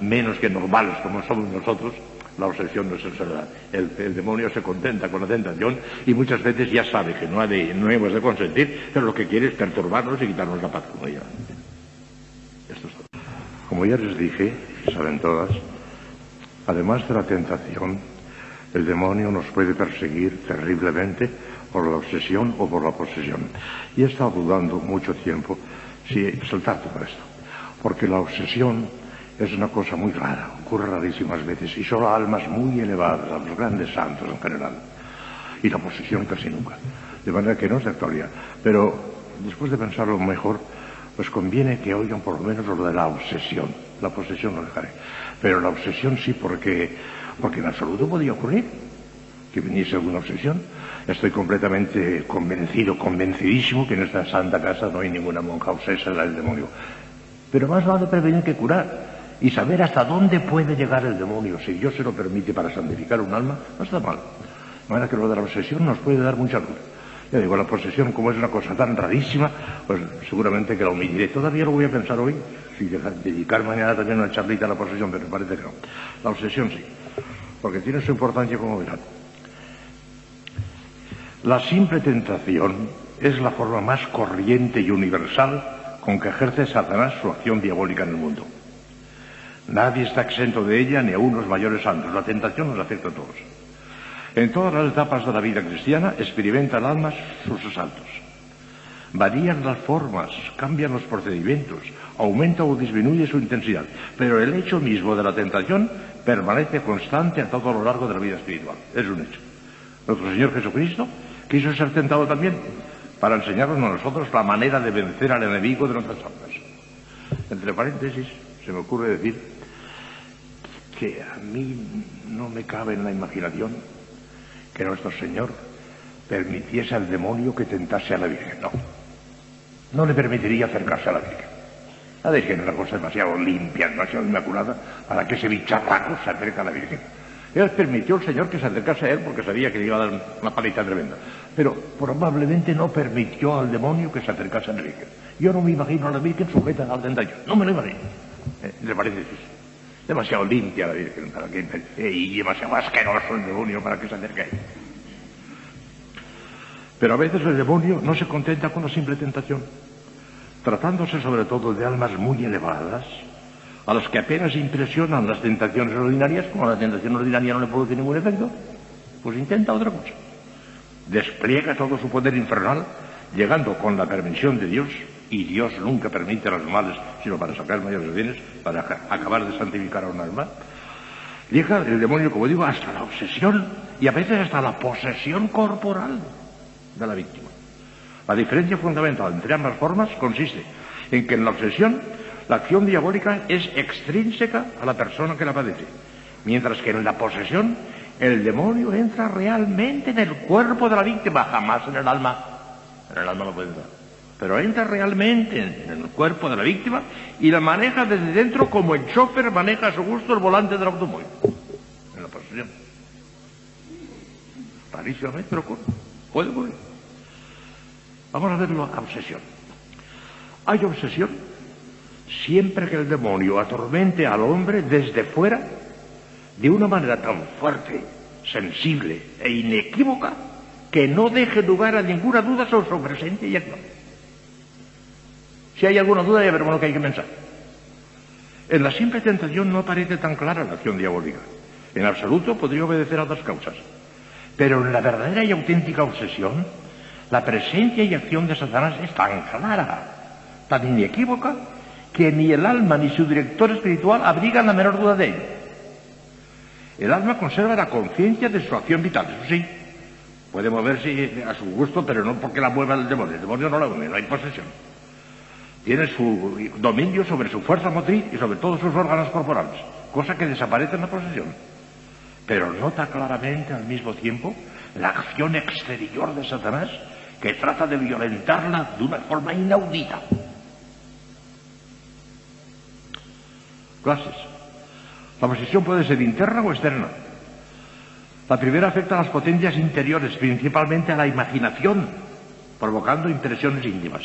menos que normales como somos nosotros, la obsesión no es verdad. El demonio se contenta con la tentación y muchas veces ya sabe que no hemos de consentir, pero lo que quiere es perturbarnos y quitarnos la paz, como ya. Esto es todo. Como ya les dije, saben todas, además de la tentación, el demonio nos puede perseguir terriblemente por la obsesión o por la posesión. Y he estado dudando mucho tiempo si saltar todo esto, porque la obsesión es una cosa muy rara, ocurre rarísimas veces, y solo a almas muy elevadas, a los grandes santos en general. Y la posesión casi nunca. De manera que no es de actualidad. Pero después de pensarlo mejor, pues conviene que oigan por lo menos lo de la obsesión. La posesión no dejaré. Pero la obsesión sí, porque en absoluto podía ocurrir que viniese alguna obsesión. Estoy completamente convencidísimo que en esta santa casa no hay ninguna monja obsesa del demonio. Pero más vale prevenir que curar. Y saber hasta dónde puede llegar el demonio, si Dios se lo permite, para santificar un alma, no está mal. De manera que lo de la obsesión nos puede dar mucha luz. Ya digo, la posesión, como es una cosa tan rarísima, pues seguramente que la omitiré. Todavía lo voy a pensar hoy, si dedicar mañana también una charlita a la posesión, pero me parece que no. La obsesión sí, porque tiene su importancia, como verán. La simple tentación es la forma más corriente y universal con que ejerce Satanás su acción diabólica en el mundo. Nadie está exento de ella, ni aun los mayores santos. La tentación nos afecta a todos. En todas las etapas de la vida cristiana experimenta el alma sus asaltos. Varían las formas, cambian los procedimientos, aumenta o disminuye su intensidad, pero el hecho mismo de la tentación permanece constante a todo lo largo de la vida espiritual. Es un hecho. Nuestro Señor Jesucristo quiso ser tentado también para enseñarnos a nosotros la manera de vencer al enemigo de nuestras almas. Entre paréntesis, se me ocurre decir que a mí no me cabe en la imaginación que nuestro Señor permitiese al demonio que tentase a la Virgen. No le permitiría acercarse a la Virgen. La Virgen es una cosa demasiado limpia, demasiado inmaculada para que ese bicharraco se acerque a la Virgen. Él permitió al Señor que se acercase a él porque sabía que le iba a dar una paliza tremenda, pero probablemente no permitió al demonio que se acercase a la Virgen. Yo no me imagino a la Virgen sujeta a la tentación, no me lo imagino. ¿Le parece eso? Demasiado limpia la Virgen para que, y demasiado asqueroso el demonio para que se acerque a ella. Pero a veces el demonio no se contenta con la simple tentación, tratándose sobre todo de almas muy elevadas, a las que apenas impresionan las tentaciones ordinarias. Como la tentación ordinaria no le produce ningún efecto, pues intenta otra cosa. Despliega todo su poder infernal, llegando con la permisión de Dios, y Dios nunca permite los males, sino para sacar mayores bienes, para acabar de santificar a un alma. Llega el demonio, como digo, hasta la obsesión y a veces hasta la posesión corporal de la víctima. La diferencia fundamental entre ambas formas consiste en que en la obsesión la acción diabólica es extrínseca a la persona que la padece, mientras que en la posesión el demonio entra realmente en el cuerpo de la víctima, jamás en el alma. En el alma no puede entrar, pero entra realmente en el cuerpo de la víctima y la maneja desde dentro como el chofer maneja a su gusto el volante del automóvil. En la posesión. Rarísimamente, pero ocurre. Puede ocurrir. Vamos a ver la obsesión. Hay obsesión siempre que el demonio atormente al hombre desde fuera de una manera tan fuerte, sensible e inequívoca que no deje lugar a ninguna duda sobre su presencia y acción. Si hay alguna duda, ya veremos lo que hay que pensar. En la simple tentación no parece tan clara la acción diabólica. En absoluto podría obedecer a otras causas. Pero en la verdadera y auténtica obsesión, la presencia y acción de Satanás es tan clara, tan inequívoca, que ni el alma ni su director espiritual abrigan la menor duda de ello. El alma conserva la conciencia de su acción vital, eso sí. Puede moverse a su gusto, pero no porque la mueva el demonio no la mueve, no hay posesión. Tiene su dominio sobre su fuerza motriz y sobre todos sus órganos corporales, cosa que desaparece en la posesión. Pero nota claramente al mismo tiempo la acción exterior de Satanás, que trata de violentarla de una forma inaudita. Clases. La posesión puede ser interna o externa. La primera afecta a las potencias interiores, principalmente a la imaginación, provocando impresiones íntimas.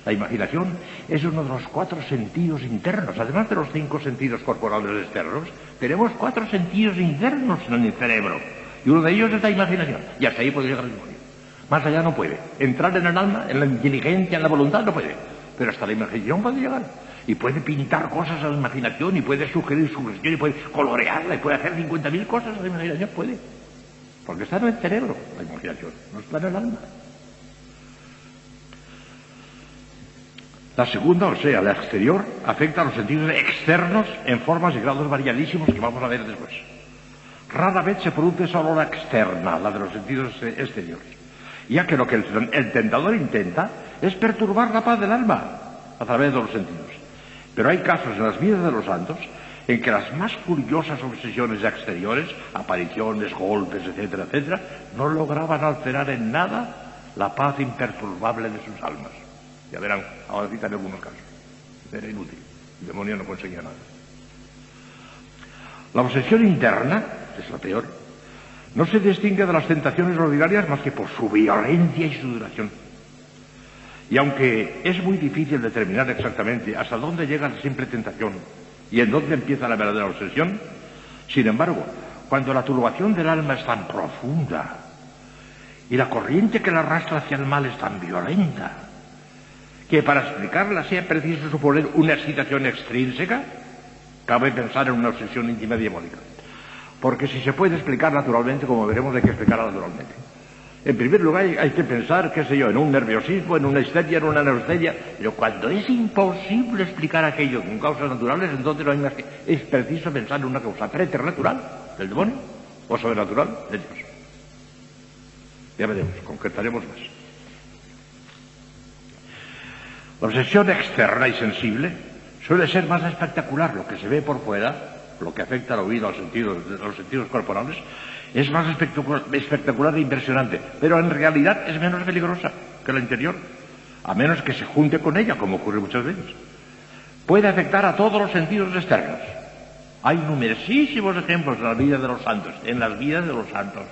La imaginación es uno de los 4 sentidos internos. Además de los 5 sentidos corporales externos, tenemos 4 sentidos internos en el cerebro. Y uno de ellos es la imaginación. Y hasta ahí puede llegar el demonio. Más allá no puede. Entrar en el alma, en la inteligencia, en la voluntad, no puede. Pero hasta la imaginación puede llegar. Y puede pintar cosas a la imaginación, y puede sugerir sugestión, y puede colorearla, y puede hacer 50.000 cosas a la imaginación. Puede. Porque está en el cerebro, la imaginación. No está en el alma. La segunda, o sea, la exterior, afecta a los sentidos externos en formas y grados variadísimos que vamos a ver después. Rara vez se produce solo la externa, la de los sentidos exteriores, ya que lo que el tentador intenta es perturbar la paz del alma a través de los sentidos. Pero hay casos en las vidas de los santos en que las más curiosas obsesiones exteriores, apariciones, golpes, etcétera, etcétera, no lograban alterar en nada la paz imperturbable de sus almas. Ya verán, ahora citaré algunos casos. Era inútil. El demonio no conseguía nada. La obsesión interna, es la peor, no se distingue de las tentaciones ordinarias más que por su violencia y su duración. Y aunque es muy difícil determinar exactamente hasta dónde llega la simple tentación y en dónde empieza la verdadera obsesión, sin embargo, cuando la turbación del alma es tan profunda y la corriente que la arrastra hacia el mal es tan violenta, que para explicarla sea preciso suponer una excitación extrínseca, cabe pensar en una obsesión íntima diabólica. Porque si se puede explicar naturalmente, como veremos, hay que explicarla naturalmente. En primer lugar, hay que pensar, qué sé yo, en un nerviosismo, en una histeria, en una neurastenia. Pero cuando es imposible explicar aquello con causas naturales, entonces no hay más que... Es preciso pensar en una causa preternatural del demonio o sobrenatural de Dios. Ya veremos, concretaremos más. La obsesión externa y sensible suele ser más espectacular. Lo que se ve por fuera, lo que afecta al oído, a los sentidos corporales, es más espectacular e impresionante, pero en realidad es menos peligrosa que la interior, a menos que se junte con ella, como ocurre muchas veces. Puede afectar a todos los sentidos externos. Hay numerosísimos ejemplos en la vida de los santos,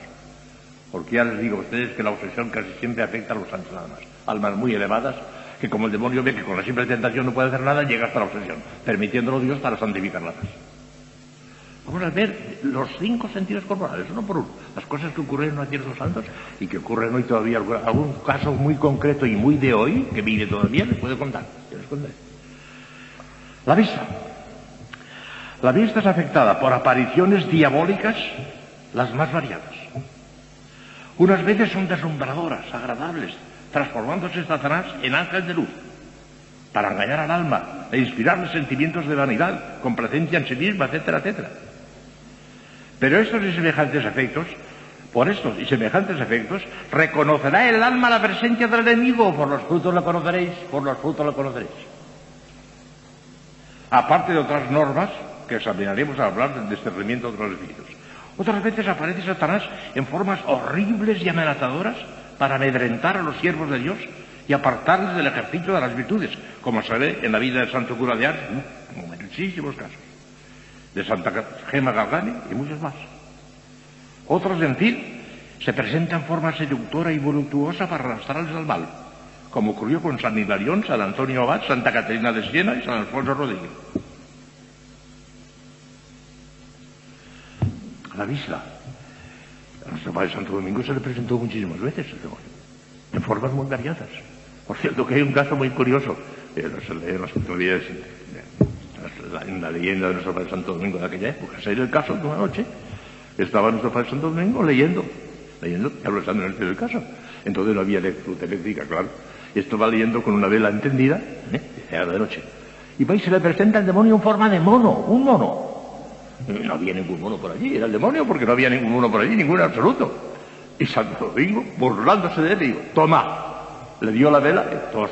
porque ya les digo a ustedes que la obsesión casi siempre afecta a los santos nada más, almas muy elevadas, que como el demonio ve que con la simple tentación no puede hacer nada, llega hasta la obsesión, permitiéndolo Dios para santificarla más. Vamos a ver los 5 sentidos corporales, uno por uno, las cosas que ocurrieron aquí en los santos y que ocurren hoy todavía, algún caso muy concreto y muy de hoy, que vive todavía, les puedo contar, yo les contaré. La vista. La vista es afectada por apariciones diabólicas las más variadas. Unas veces son deslumbradoras, agradables, transformándose Satanás en ángel de luz, para engañar al alma e inspirarle sentimientos de vanidad, complacencia en sí misma, etcétera, etcétera. Pero por estos y semejantes efectos, reconocerá el alma la presencia del enemigo, por los frutos lo conoceréis, Aparte de otras normas que examinaremos al hablar del discernimiento de los espíritus. Otras veces aparece Satanás en formas horribles y amenazadoras para amedrentar a los siervos de Dios y apartarles del ejercicio de las virtudes, como se ve en la vida del santo cura de Ars, en muchísimos casos, de Santa Gema Galgani y muchos más. Otros, en fin, se presentan en forma seductora y voluptuosa para arrastrarles al mal, como ocurrió con San Hilarión, San Antonio Abad, Santa Caterina de Siena y San Alfonso Rodríguez. A la vista, a nuestro Padre Santo Domingo se le presentó muchísimas veces el demonio, en formas muy variadas. Por cierto, que hay un caso muy curioso, en la leyenda de nuestro Padre Santo Domingo de aquella época. Se dio el caso de una noche, estaba nuestro Padre Santo Domingo leyendo, hablando en el pie del caso. Entonces no había luz eléctrica, claro. Y estaba leyendo con una vela encendida, era de noche. Y va y se le presenta el demonio en forma de mono, un mono. No había ningún mono por allí, era el demonio, porque no había ningún mono por allí, ningún absoluto. Y Santo Domingo, burlándose de él, dijo, toma. Le dio la vela,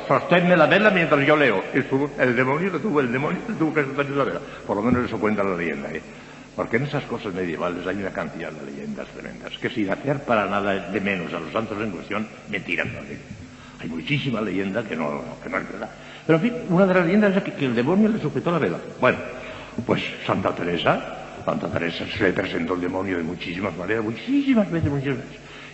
sosténme la vela mientras yo leo. El demonio le tuvo que sostener la vela. Por lo menos eso cuenta la leyenda, Porque en esas cosas medievales hay una cantidad de leyendas tremendas, que sin hacer para nada de menos a los santos en cuestión, mentiras también. Hay muchísima leyenda que no es verdad. Pero en fin, una de las leyendas es que el demonio le sujetó la vela. Bueno, pues Santa Teresa se le presentó el demonio de muchísimas maneras, muchísimas veces.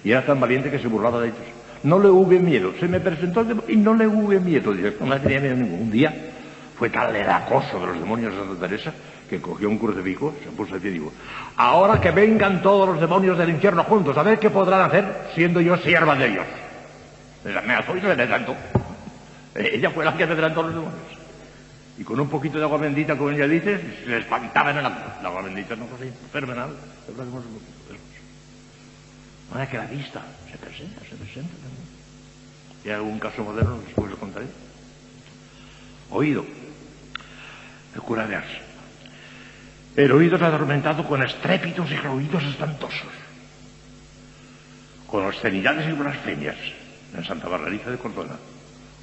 Y era tan valiente que se burlaba de ellos. No le hubo miedo. Se me presentó el demonio y no le hubo miedo. Dice, no le tenía miedo ningún. Un día fue tal el acoso de los demonios de Santa Teresa que cogió un crucifijo, se puso de pie y dijo, ahora que vengan todos los demonios del infierno juntos, a ver qué podrán hacer siendo yo sierva de ellos. Me asó y se me adelantó. Ella fue la que adelantó a los demonios. Y con un poquito de agua bendita, como ella dice, se les espantaban en la agua bendita, no fue fenomenal. Ahora que la vista se presenta también. Y hay algún caso moderno, después lo contaré. Oído. El cura de Ars. El oído es atormentado con estrépitos y ruidos espantosos, con obscenidades y blasfemias en Santa Margarita de Cordona,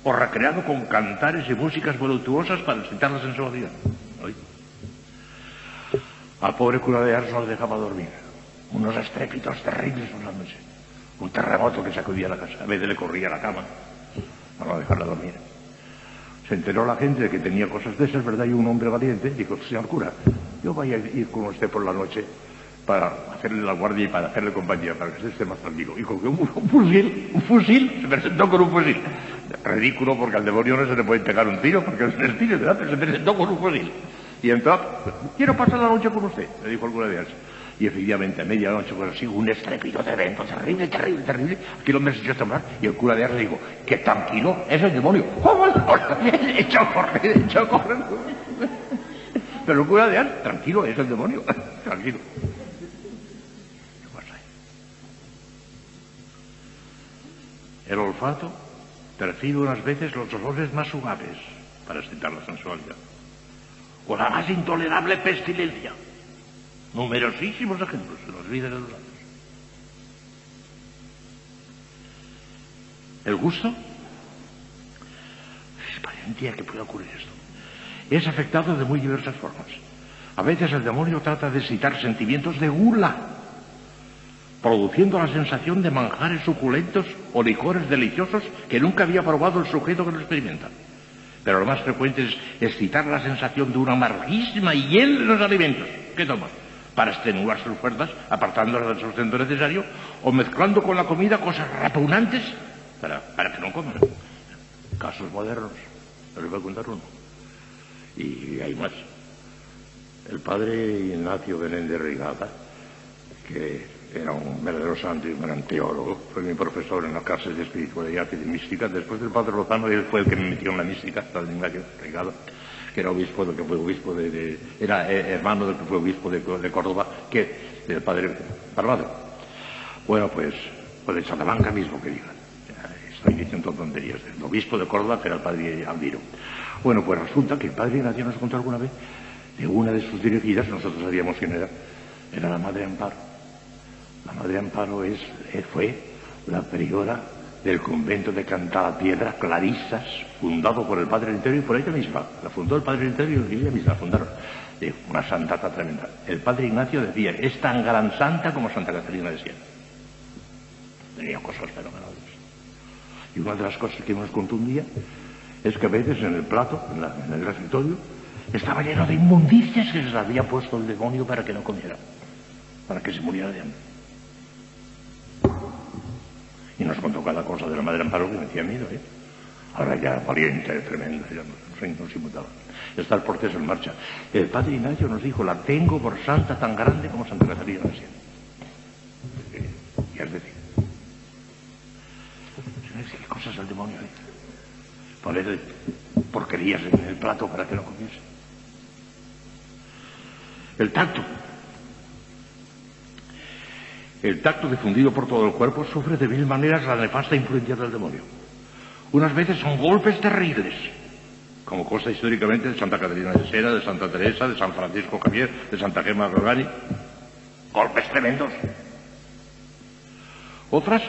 o recreado con cantares y músicas voluptuosas para excitar la sensualidad. ¿Oído? Al pobre cura de Ars no le dejaba dormir. Unos estrépitos terribles por la noche. Un terremoto que sacudía la casa. A veces le corría a la cama para no dejarla dormir. Se enteró la gente de que tenía cosas de esas, ¿verdad? Y un hombre valiente dijo, señor cura, yo voy a ir con usted por la noche para hacerle la guardia y para hacerle compañía, para que usted esté más tranquilo. Y cogió un fusil, se presentó con un fusil. Ridículo, porque al demonio no se le puede pegar un tiro, porque es un espíritu, ¿verdad? Pero se presentó con un fusil. Y entonces, quiero pasar la noche con usted, le dijo el cura de Ars. Y efectivamente, a medianoche, pues así, un estrépito tremendo, terrible. Aquí el hombre se echó a temblar y el cura de Ars le dijo, que tranquilo, es el demonio. ¡Oh, echó a correr! Pero el cura de Ars, tranquilo, es el demonio. Tranquilo. ¿Qué pasa ahí? El olfato percibe unas veces los olores más suaves para excitar la sensualidad. O la más intolerable pestilencia. Numerosísimos ejemplos en los líderes de los años. El gusto, es valentía que puede ocurrir esto, es afectado de muy diversas formas. A veces el demonio trata de excitar sentimientos de gula, produciendo la sensación de manjares suculentos o licores deliciosos que nunca había probado el sujeto que lo experimenta. Pero lo más frecuente es excitar la sensación de una amarguísima hiel en los alimentos que toma, para extenuar sus fuerzas, apartándolas del sustento necesario, o mezclando con la comida cosas repugnantes para que no coman. Casos modernos, les voy a contar uno. Y hay más. El padre Ignacio Belén de Rigada, que era un verdadero santo y un gran teólogo, fue mi profesor en las clases de espiritualidad y de mística. Después del padre Lozano, él fue el que me metió en la mística, el padre Ignacio Rigada, que era obispo, del que fue obispo era hermano del que fue obispo de Córdoba, del padre Parvado. Bueno, pues de Salamanca mismo, que digan. Estoy diciendo tonterías. El obispo de Córdoba, que era el padre Aldiro. Bueno, pues resulta que el padre Ignacio nos contó alguna vez de una de sus dirigidas, nosotros sabíamos quién era la Madre Amparo. La Madre Amparo fue la priora del convento de Cantalapiedra, Clarisas, fundado por el padre Eleuterio y por ella misma. La fundó el padre Eleuterio y ella misma la fundaron. Una santata tremenda. El padre Ignacio decía, es tan gran santa como Santa Catarina de Siena. Tenía cosas fenomenales. Y una de las cosas que nos contó un día es que a veces en el plato, en el refectorio, estaba lleno de inmundicias que se les había puesto el demonio para que no comiera, para que se muriera de hambre. Y nos contó cada cosa de la Madre Amparo que me hacía miedo, ¿eh? Ahora ya valiente, tremenda, ya nos inmutaba. Está el proceso en marcha. El padre Ignacio nos dijo, la tengo por santa tan grande como Santa Catarina de Siena. Y es decir, ¿qué cosas al demonio, eh? Poner porquerías en el plato para que no comiese. El tacto. El tacto difundido por todo el cuerpo sufre de mil maneras la nefasta influencia del demonio. Unas veces son golpes terribles, como consta históricamente de Santa Catarina de Siena, de Santa Teresa, de San Francisco Javier, de Santa Gemma Galvani. Golpes tremendos. Otras,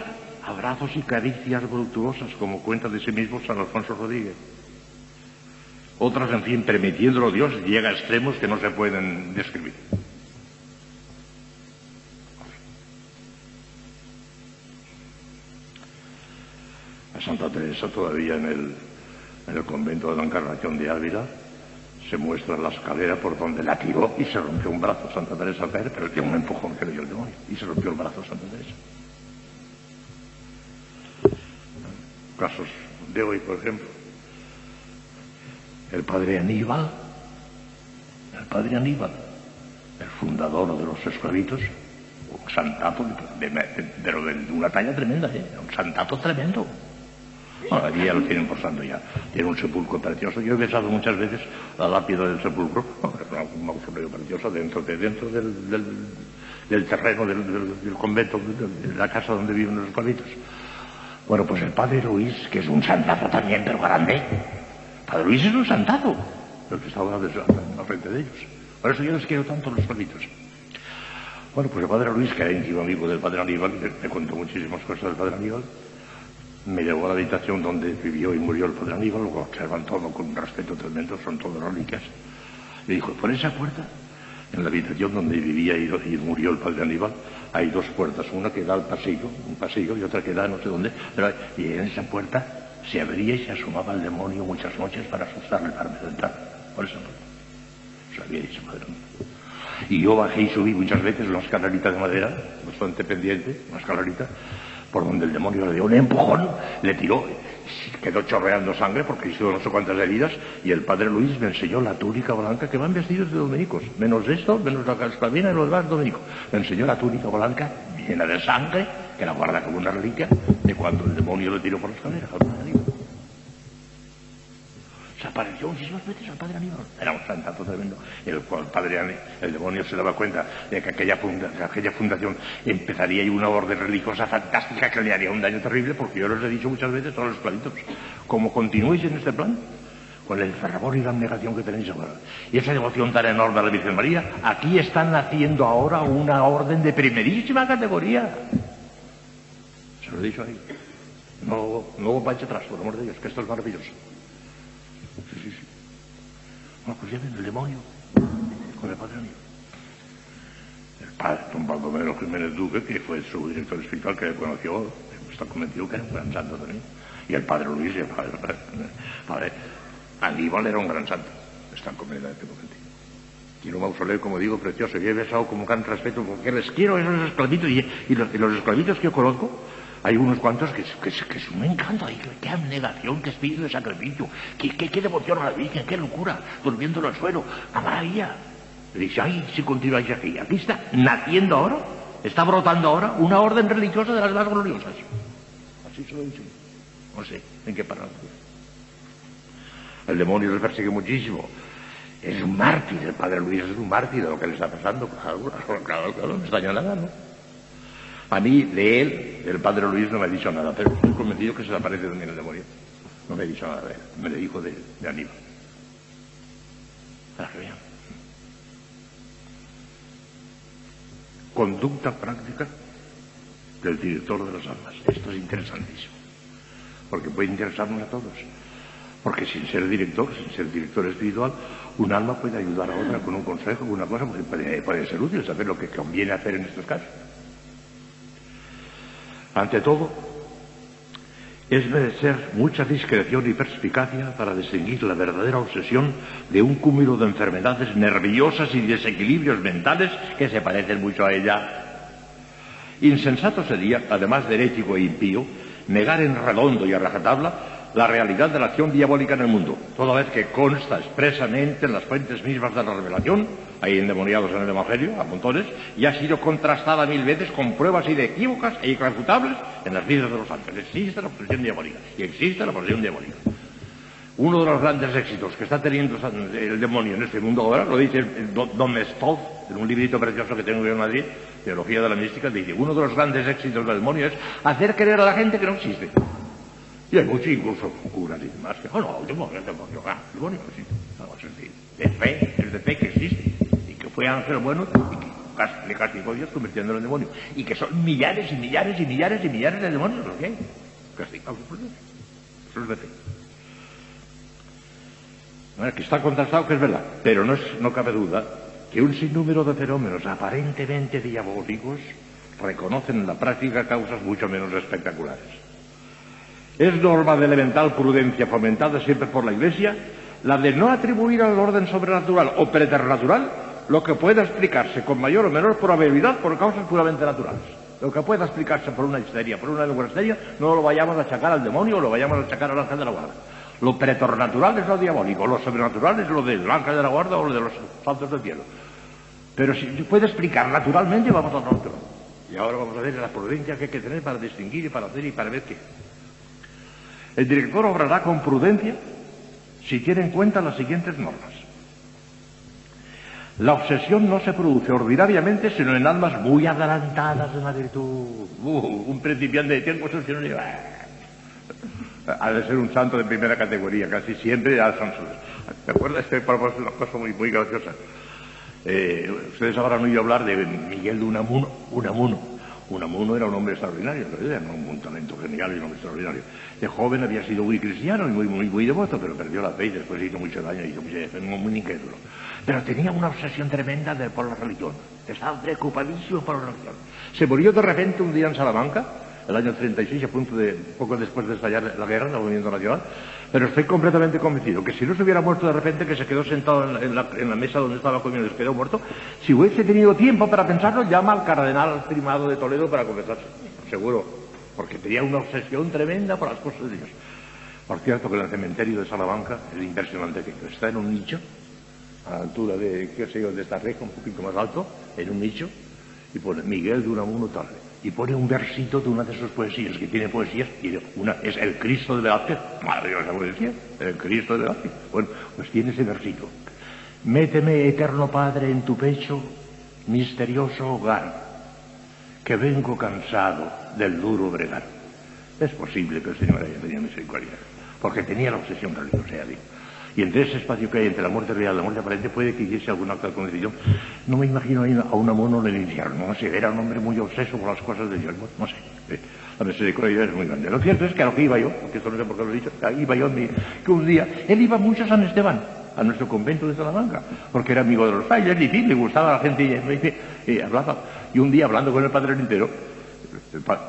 abrazos y caricias voluptuosas, como cuenta de sí mismo San Alfonso Rodríguez. Otras, en fin, permitiéndolo Dios, llega a extremos que no se pueden describir. A Santa Teresa, todavía en el convento de la Encarnación de Ávila, se muestra la escalera por donde la tiró y se rompió un brazo Santa Teresa al caer, pero dio un empujón que le dio el demonio y se rompió el brazo Santa Teresa. casos de hoy, por ejemplo. El padre Aníbal, el fundador de los esclavitos, un santazo, pero de una talla tremenda, un santazo tremendo. Bueno, allí ya lo tienen por santo ya. Tiene un sepulcro precioso. Yo he besado muchas veces la lápida del sepulcro, un mausoleo precioso dentro del terreno del convento, de la casa donde viven los esclavitos. Bueno, pues el padre Luis, que es un santazo también, pero grande. El padre Luis es un santazo, el que estaba al frente de ellos. Por eso yo les quiero tanto a los esclavitos. Bueno, pues el padre Luis, que era íntimo amigo del padre Aníbal, me contó muchísimas cosas del padre Aníbal, me llevó a la habitación donde vivió y murió el padre Aníbal, lo observan todo con un respeto tremendo, son todas reliquias. Le dijo, por esa puerta, en la habitación donde vivía y murió el padre Aníbal, hay dos puertas, una que da al pasillo, un pasillo, y otra que da no sé dónde, y en esa puerta se abría y se asomaba el demonio muchas noches para asustarle, para entrar. Por esa puerta. Se lo había dicho padre Aníbal. Y yo bajé y subí muchas veces una escalerita de madera, bastante pendiente, una escalerita, por donde el demonio le dio un empujón, le tiró, quedó chorreando sangre porque hizo no sé cuántas heridas, y el padre Luis me enseñó la túnica blanca, que van vestidos de dominicos, menos esto, menos la esclavina y los demás dominicos. Me enseñó la túnica blanca llena de sangre, que la guarda como una reliquia, de cuando el demonio le tiró por la escalera. Se apareció muchísimas veces al padre Aníbal. Era un santazo tremendo. El demonio se daba cuenta de que aquella fundación empezaría y una orden religiosa fantástica que le haría un daño terrible, porque yo les he dicho muchas veces a los esclavitos, como continuéis en este plan, con el fervor y la abnegación que tenéis ahora, y esa devoción tan enorme a la Virgen María, aquí están naciendo ahora una orden de primerísima categoría. Se lo he dicho ahí. No vaya atrás, por amor de Dios, que esto es maravilloso. Sí. Bueno, pues ya ven el demonio con el padre Aníbal. El padre don Baldomero Jiménez Duque, que fue su director espiritual, que le conoció, está convencido que era un gran santo también. Y el padre Luis, el padre Aníbal era un gran santo. Están completamente convencidos. Tiene un mausoleo, como digo, precioso. Y he besado con gran respeto, porque les quiero a esos esclavitos. Y los esclavitos que yo conozco, hay unos cuantos que es un encanto ahí, qué abnegación, qué espíritu de sacrificio, qué devoción a la Virgen, qué locura, durmiendo en el suelo, ¡la maravilla! Le dice, ay, si continuáis aquí está naciendo ahora, está brotando ahora una orden religiosa de las más gloriosas. Así se lo dice. No sé en qué parar. El demonio les persigue muchísimo. Es un mártir, el padre Luis es un mártir de lo que le está pasando. Claro, no está nada, ¿no? A mí, de él, del padre Luis, no me ha dicho nada, pero estoy convencido que se le aparece también el demonio. No me ha dicho nada de él, me lo dijo de Aníbal. Para que vean. Conducta práctica del director de las almas. Esto es interesantísimo, porque puede interesarnos a todos. Porque sin ser director espiritual, un alma puede ayudar a otra con un consejo, con una cosa, puede ser útil, saber lo que conviene hacer en estos casos. Ante todo, es merecer mucha discreción y perspicacia para distinguir la verdadera obsesión de un cúmulo de enfermedades nerviosas y desequilibrios mentales que se parecen mucho a ella. Insensato sería, además de herético e impío, negar en redondo y a rajatabla la realidad de la acción diabólica en el mundo, toda vez que consta expresamente en las fuentes mismas de la revelación, hay endemoniados en el Evangelio, a montones, y ha sido contrastada 1000 veces con pruebas inequívocas e irrefutables en las vidas de los ángeles. Existe la posesión diabólica, y existe la posesión diabólica. Uno de los grandes éxitos que está teniendo el demonio en este mundo ahora, lo dice Don Mestov, en un librito precioso que tengo yo en Madrid, Teología de la Mística, dice, uno de los grandes éxitos del demonio es hacer creer a la gente que no existe. Y hay muchos, incluso curas y demás, que, no, el demonio no existe. No, es de fe que existe, y que fue ángel bueno, y que le castigó a Dios convirtiéndolo en demonio. Y que son millares y millares y millares y millares de demonios los que hay, castigados por Dios. Eso es de fe. Bueno, que está contrastado que es verdad, pero no cabe duda que un sinnúmero de fenómenos aparentemente diabólicos reconocen en la práctica causas mucho menos espectaculares. Es norma de elemental prudencia fomentada siempre por la Iglesia la de no atribuir al orden sobrenatural o preternatural lo que pueda explicarse con mayor o menor probabilidad por causas puramente naturales. Lo que pueda explicarse por una histeria, por una histeria, no lo vayamos a achacar al demonio o lo vayamos a achacar al ángel de la guarda. Lo preternatural es lo diabólico, lo sobrenatural es lo del ángel de la guarda o lo de los santos del cielo. Pero si se puede explicar naturalmente, vamos a otro. Y ahora vamos a ver la prudencia que hay que tener para distinguir y para hacer y para ver qué. El director obrará con prudencia si tiene en cuenta las siguientes normas. La obsesión no se produce ordinariamente sino en almas muy adelantadas en la virtud. Un principiante de tiempo obsesionado ha de ser un santo de primera categoría, casi siempre ya son. ¿Te acuerdas? Para una cosa muy, muy graciosa. Ustedes habrán oído hablar de Miguel de Unamuno. Unamuno era un hombre extraordinario, era un talento genial y un hombre extraordinario. De joven había sido muy cristiano y muy devoto, pero perdió la fe y después hizo mucho daño, muy incrédulo. Pero tenía una obsesión tremenda por la religión. Estaba preocupadísimo por la religión. Se murió de repente un día en Salamanca, el año 36, poco después de estallar la guerra, el movimiento nacional. Pero estoy completamente convencido que si no se hubiera muerto de repente, que se quedó sentado en la mesa donde estaba comiendo y se quedó muerto, si hubiese tenido tiempo para pensarlo, llama al cardenal primado de Toledo para confesarse. Seguro, porque tenía una obsesión tremenda por las cosas de Dios. Por cierto, que en el cementerio de Salamanca es impresionante que está en un nicho, a la altura de, qué sé yo, de esta reja, un poquito más alto, en un nicho, y pone Miguel de Unamuno tal. Y pone un versito de una de sus poesías, que tiene poesías, y una es el Cristo de Velázquez. Maravillosa poesía, el Cristo de Velázquez. Bueno, pues tiene ese versito. Méteme, eterno Padre, en tu pecho, misterioso hogar, que vengo cansado del duro bregar. Es posible que el Señor haya tenido misericordia, porque tenía la obsesión religiosa, digo. Y entre ese espacio que hay entre la muerte real y la muerte aparente puede que hiciese alguna acta de condición. No me imagino a Unamuno en el infierno, no sé, era un hombre muy obseso por las cosas de Dios, no sé. La misericordia es muy grande. Lo cierto es que a lo que iba yo, porque esto no sé por qué lo he dicho, iba yo que un día, él iba mucho a San Esteban, a nuestro convento de Salamanca, porque era amigo de los frailes, y le gustaba a la gente, y hablaba. Y un día, hablando con el padre Lentero,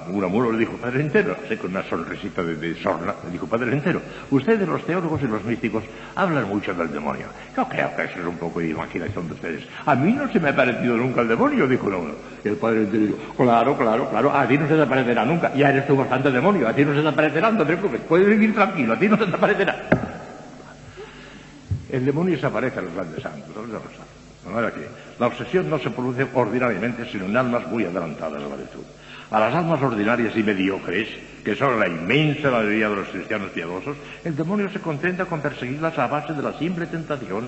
Unamuno le dijo, Padre Lentero, con una sonrisita de sorna, le dijo, Padre Lentero, ustedes, los teólogos y los místicos, hablan mucho del demonio. Yo creo que eso es un poco de imaginación de ustedes. A mí no se me ha parecido nunca el demonio, dijo uno. Y el Padre Lentero dijo, claro, a ti no se te aparecerá nunca. Ya eres tú bastante demonio, a ti no se te aparecerá, no te preocupes, puedes vivir tranquilo, a ti no se te aparecerá. El demonio se aparece a los grandes santos, a los santos. De manera que la obsesión no se produce ordinariamente, sino en almas muy adelantadas a la virtud. A las almas ordinarias y mediocres, que son la inmensa mayoría de los cristianos piadosos, el demonio se contenta con perseguirlas a base de la simple tentación.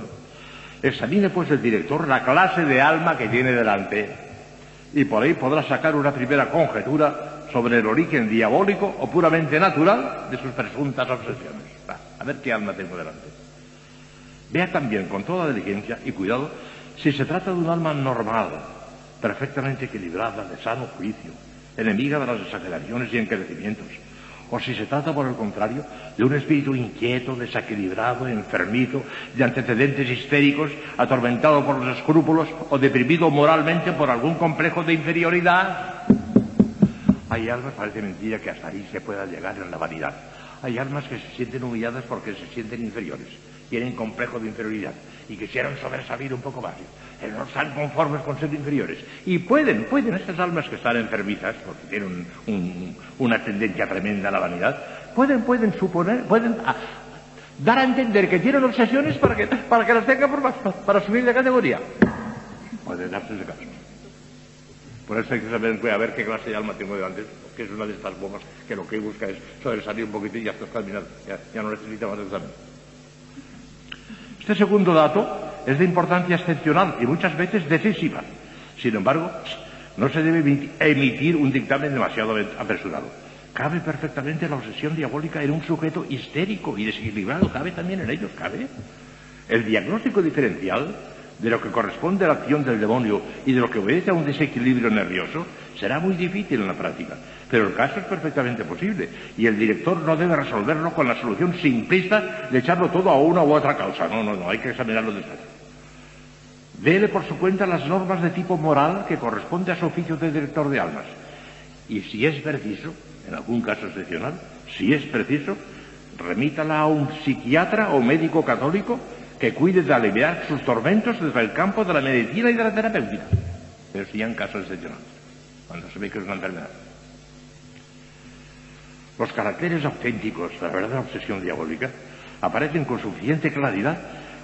Examine, pues, el director la clase de alma que tiene delante, y por ahí podrá sacar una primera conjetura sobre el origen diabólico o puramente natural de sus presuntas obsesiones. A ver qué alma tengo delante. Vea también con toda diligencia y cuidado si se trata de un alma normal, perfectamente equilibrada, de sano juicio, enemiga de las exageraciones y encarecimientos, o si se trata, por el contrario, de un espíritu inquieto, desequilibrado, enfermizo, de antecedentes histéricos, atormentado por los escrúpulos o deprimido moralmente por algún complejo de inferioridad. Hay almas, parece mentira, que hasta ahí se pueda llegar en la vanidad. Hay almas que se sienten humilladas porque se sienten inferiores, tienen complejo de inferioridad y quisieran sobresalir un poco más. No están conformes con ser inferiores. Y pueden estas almas que están enfermizas, porque tienen una tendencia tremenda a la vanidad, pueden dar a entender que tienen obsesiones para que las tengan para subir de categoría. Puede darse ese caso. Por eso hay que saber a ver qué clase de alma tengo delante, que es una de estas bombas que lo que busca es sobresalir un poquito y ya está terminado. Ya no necesita más examen. Este segundo dato es de importancia excepcional y muchas veces decisiva. Sin embargo, no se debe emitir un dictamen demasiado apresurado. Cabe perfectamente la obsesión diabólica en un sujeto histérico y desequilibrado. Cabe también en ellos, cabe. El diagnóstico diferencial de lo que corresponde a la acción del demonio y de lo que obedece a un desequilibrio nervioso será muy difícil en la práctica, pero el caso es perfectamente posible y el director no debe resolverlo con la solución simplista de echarlo todo a una u otra causa. No, hay que examinarlo desde ahí. Dele por su cuenta las normas de tipo moral que corresponde a su oficio de director de almas y, si es preciso, en algún caso excepcional, si es preciso, remítala a un psiquiatra o médico católico que cuide de aliviar sus tormentos desde el campo de la medicina y de la terapéutica. Pero sí en casos excepcionales. cuando se ve que es una enfermedad. Los caracteres auténticos de la verdadera obsesión diabólica aparecen con suficiente claridad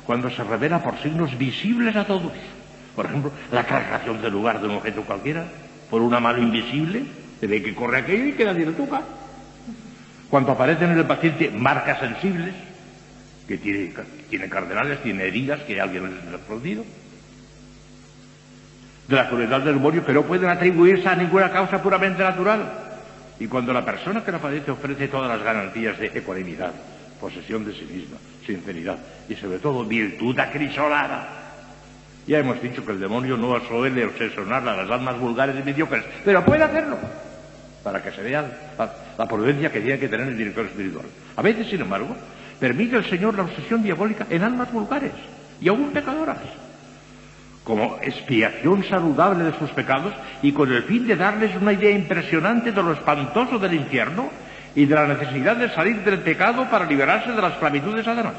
cuando se revela por signos visibles a todos. Por ejemplo, la traslación del lugar de un objeto cualquiera por una mano invisible, se ve que corre aquello y que nadie le toca. Cuando aparecen en el paciente marcas sensibles, que tiene cardenales, tiene heridas que alguien les ha explodido, de la crueldad del demonio, que no pueden atribuirse a ninguna causa puramente natural. Y cuando la persona que la padece ofrece todas las garantías de ecuanimidad, posesión de sí misma, sinceridad y sobre todo virtud acrisolada. Ya hemos dicho que el demonio no suele obsesionar a las almas vulgares y mediocres, pero puede hacerlo, para que se vea la prudencia que tiene que tener el director espiritual. A veces, sin embargo, permite el Señor la obsesión diabólica en almas vulgares y aún pecadoras, como expiación saludable de sus pecados y con el fin de darles una idea impresionante de lo espantoso del infierno y de la necesidad de salir del pecado para liberarse de la esclavitud de Satanás.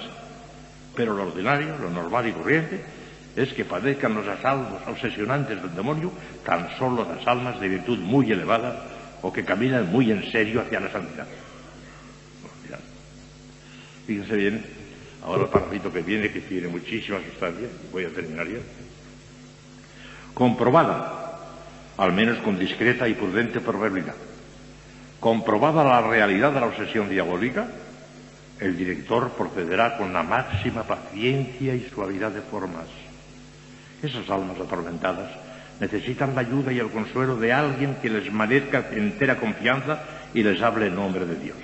Pero lo ordinario, lo normal y corriente, es que padezcan los asaltos obsesionantes del demonio tan solo las almas de virtud muy elevada o que caminan muy en serio hacia la santidad. Mirad. Fíjense bien, ahora el parrafito que viene, que tiene muchísima sustancia, voy a terminar ya. Comprobada, al menos con discreta y prudente probabilidad, comprobada la realidad de la obsesión diabólica, el director procederá con la máxima paciencia y suavidad de formas. Esas almas atormentadas necesitan la ayuda y el consuelo de alguien que les merezca entera confianza y les hable en nombre de Dios.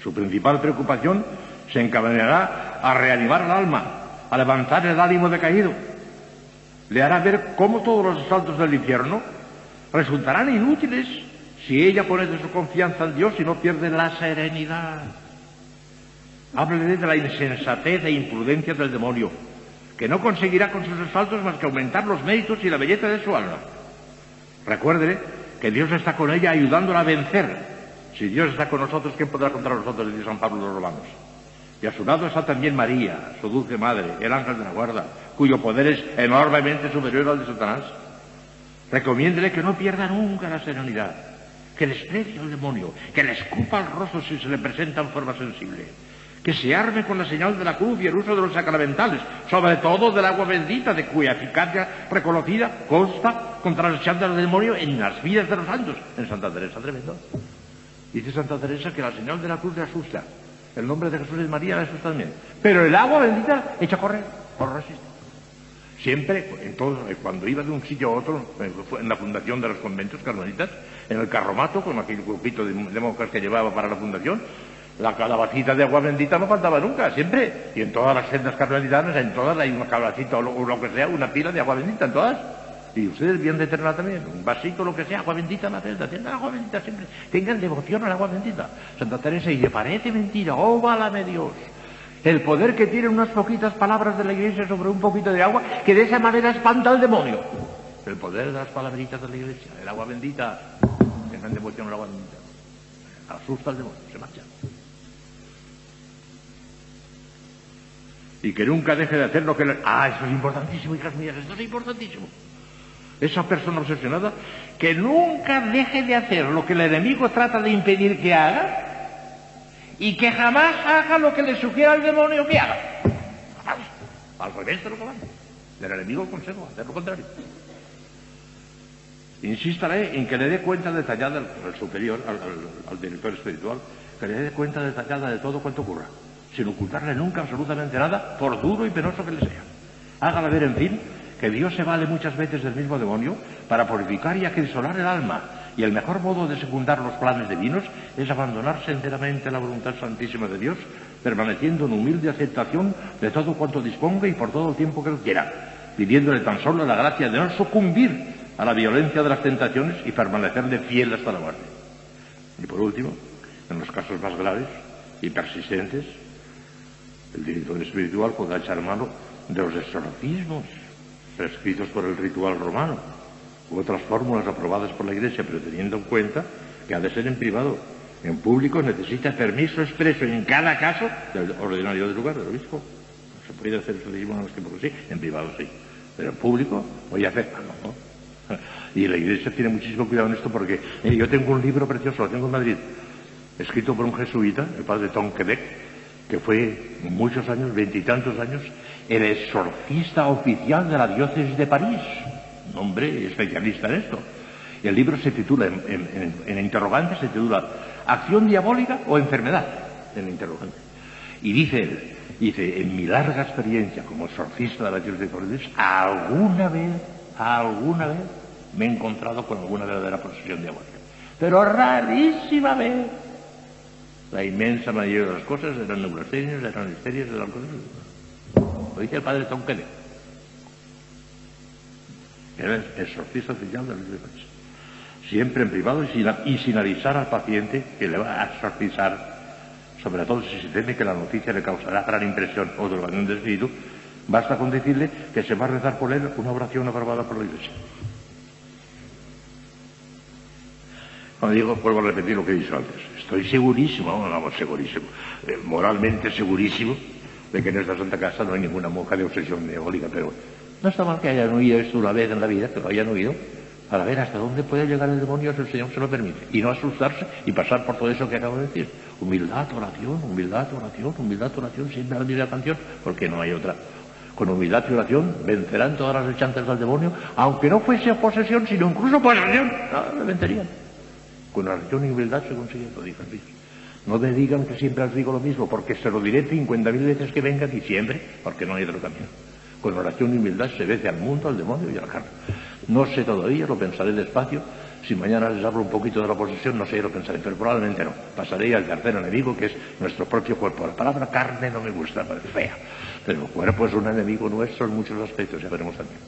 Su principal preocupación se encaminará a reanimar al alma, a levantar el ánimo decaído. Le hará ver cómo todos los asaltos del infierno resultarán inútiles si ella pone de su confianza en Dios y no pierde la serenidad. Háblele de la insensatez e imprudencia del demonio, que no conseguirá con sus asaltos más que aumentar los méritos y la belleza de su alma. Recuérdele que Dios está con ella ayudándola a vencer. Si Dios está con nosotros, ¿quién podrá contra nosotros?, dice San Pablo a los Romanos. Y a su lado está también María, su dulce madre, el ángel de la guarda, cuyo poder es enormemente superior al de Satanás. Recomiéndele que no pierda nunca la serenidad, que desprecie al demonio, que le escupa al rostro si se le presenta en forma sensible, que se arme con la señal de la cruz y el uso de los sacramentales, sobre todo del agua bendita, de cuya eficacia reconocida consta contra las chandas del demonio en las vidas de los santos. En Santa Teresa, tremendo. Dice Santa Teresa que la señal de la cruz le asusta. El nombre de Jesús y de María le asusta también. Pero el agua bendita echa a correr, no resiste. Siempre, cuando iba de un sitio a otro, en la fundación de los conventos carmelitas, en el carromato, con aquel grupito de monjas que llevaba para la fundación, la calabacita de agua bendita no faltaba nunca, siempre. Y en todas las sendas carmelitanas, en todas hay una calabacita o lo que sea, una pila de agua bendita, en todas. Y ustedes bien de tenerla también, un vasito, lo que sea, agua bendita en la celda, tengan agua bendita siempre, tengan devoción al agua bendita. Santa Teresa, y le parece mentira, oh, válame Dios, el poder que tienen unas poquitas palabras de la Iglesia sobre un poquito de agua, que de esa manera espanta al demonio. El poder de las palabritas de la Iglesia, el agua bendita, tengan devoción al agua bendita. Asusta al demonio, se marcha. Y que nunca deje de hacer lo que le... eso es importantísimo, hijas mías, esto es importantísimo. Esa persona obsesionada, que nunca deje de hacer lo que el enemigo trata de impedir que haga, y que jamás haga lo que le sugiera el demonio que haga. Al revés de lo que va. Del enemigo el consejo, hacer lo contrario. Insístale en que le dé cuenta detallada al superior, al director espiritual, que le dé cuenta detallada de todo cuanto ocurra, sin ocultarle nunca absolutamente nada, por duro y penoso que le sea. Hágale ver, en fin, que Dios se vale muchas veces del mismo demonio para purificar y acrisolar el alma, y el mejor modo de secundar los planes divinos es abandonarse enteramente a la voluntad santísima de Dios, permaneciendo en humilde aceptación de todo cuanto disponga y por todo el tiempo que él quiera, pidiéndole tan solo la gracia de no sucumbir a la violencia de las tentaciones y permanecerle fiel hasta la muerte. Y por último, en los casos más graves y persistentes, el director espiritual podrá echar mano de los exorcismos prescritos por el ritual romano u otras fórmulas aprobadas por la Iglesia, pero teniendo en cuenta que ha de ser en privado. En público necesita permiso expreso en cada caso del ordinario del lugar, del obispo. No se puede hacer exorcismo más que porque sí, en privado sí, pero en público voy a hacer no. Y la Iglesia tiene muchísimo cuidado en esto porque yo tengo un libro precioso, lo tengo en Madrid, escrito por un jesuita, el padre Tonquedec, que fue muchos años, 20 y tantos años, el exorcista oficial de la diócesis de París. Un hombre especialista en esto. Y el libro se titula, en interrogante, se titula ¿Acción diabólica o enfermedad? En interrogante. Y dice él, en mi larga experiencia como exorcista de la diócesis de París, alguna vez me he encontrado con alguna verdadera posesión diabólica. Pero rarísima vez. La inmensa mayoría de las cosas eran neurastenias, eran histerias, eran cosas. Lo dice el padre Tonquedec. Era el exorcista oficial de la Iglesia de París. Siempre en privado y sin avisar al paciente que le va a exorcizar, sobre todo si se teme que la noticia le causará gran impresión o turbación de espíritu. Basta con decirle que se va a rezar por él una oración aprobada por la Iglesia. Cuando digo, vuelvo a repetir lo que he dicho antes, estoy segurísimo, segurísimo, moralmente segurísimo, de que en esta Santa Casa no hay ninguna monja de obsesión diabólica, pero no está mal que hayan oído esto una vez en la vida, que lo hayan oído, para ver hasta dónde puede llegar el demonio si el Señor se lo permite, y no asustarse y pasar por todo eso que acabo de decir. Humildad, oración, humildad, oración, humildad, oración, siempre la misma canción, porque no hay otra. Con humildad y oración vencerán todas las hechanzas del demonio, aunque no fuese posesión, sino incluso posesión, no, le vencerían. Con oración y humildad se consigue todo, dijo el Dios. No me digan que siempre os digo lo mismo, porque se lo diré 50.000 veces que vengan y siempre, porque no hay otro camino. Con oración y humildad se vence al mundo, al demonio y a la carne. No sé todavía, lo pensaré despacio. Si mañana les hablo un poquito de la posesión, no sé, lo pensaré, pero probablemente no. Pasaré al tercer enemigo, que es nuestro propio cuerpo. La palabra carne no me gusta, es fea. Pero el cuerpo es un enemigo nuestro en muchos aspectos, ya veremos también.